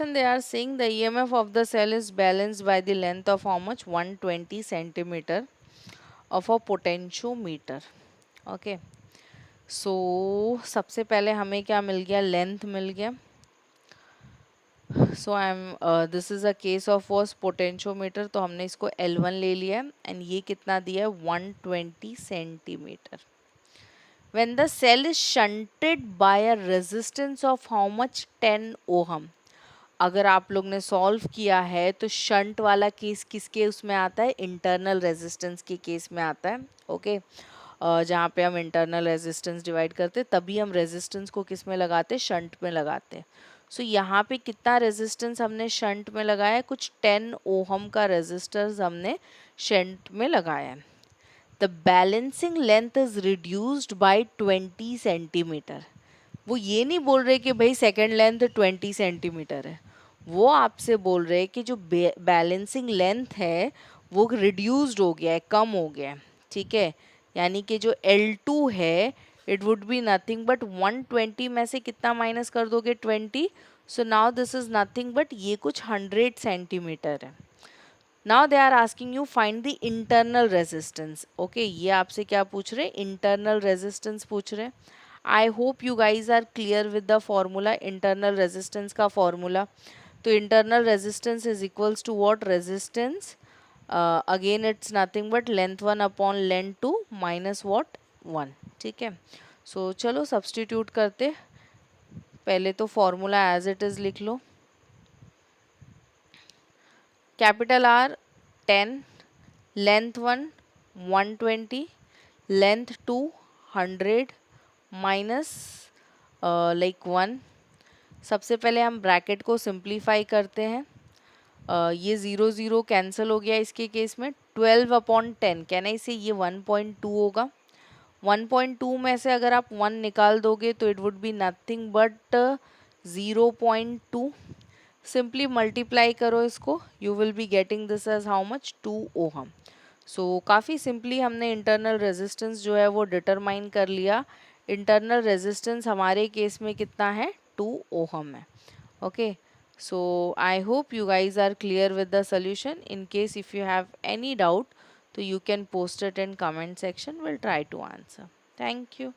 they are saying the EMF of the cell is balanced by the length of how much 120 centimeter of a potentiometer. Okay, so सबसे पहले हमें क्या मिल गया, length मिल गया. So I am this is a case of was potentiometer, तो हमने इसको L1 ले लिया है एंड ये कितना दिया है 120 centimetre. When the cell is shunted by a resistance of how much 10 ohm. अगर आप लोग ने सॉल्व किया है तो शंट वाला केस किसके उसमें आता है, इंटरनल रेजिस्टेंस के केस में आता है. ओके, जहाँ पे हम इंटरनल रेजिस्टेंस डिवाइड करते तभी हम रेजिस्टेंस को किस में लगाते, शंट में लगाते. सो यहाँ पे कितना रेजिस्टेंस हमने शंट में लगाया है, कुछ 10 ओहम का रेजिस्टेंस हमने शंट में लगाया है. The balancing length is reduced by 20 centimetre. वो ये नहीं बोल रहे कि भाई सेकेंड लेंथ 20 सेंटीमीटर है, वो आपसे बोल रहे हैं कि जो बैलेंसिंग लेंथ है वो रिड्यूस्ड हो गया है, कम हो गया है. ठीक है, यानी कि जो L2 है it would be nothing but 120 में से कितना माइनस कर दोगे 20. So now this is nothing but ये कुछ 100 सेंटीमीटर है. Now they are asking you find the internal resistance. Okay, ये आपसे क्या पूछ रहे, इंटरनल रेजिस्टेंस पूछ रहे. I hope you guys are clear with the formula, internal resistance का फॉर्मूला. तो internal resistance is equals to what, resistance again it's nothing but length 1 upon length 2 minus what 1. ठीक है, सो चलो सब्सटीट्यूट करते. पहले तो फॉर्मूला एज इट इज लिख लो. Capital R 10, length 1 120, length 2 100 minus like 1. सबसे पहले हम ब्रैकेट को सिंप्लीफाई करते हैं. ये 0 0 कैंसिल हो गया इसके केस में. 12 अपॉन 10 कहना इसे ये 1.2 होगा. 1.2 में से अगर आप 1 निकाल दोगे तो it would be nothing but 0.2. Simply multiply करो इसको, you will be getting this as how much 2 ohm. So काफ़ी सिंपली हमने इंटरनल रेजिस्टेंस जो है वो डिटरमाइन कर लिया. इंटरनल रेजिस्टेंस हमारे केस में कितना है, 2 ओहम है. Okay, so I hope you guys are clear with the solution. In case if you have any doubt, so you can post it in comment section, we'll try to answer. Thank you.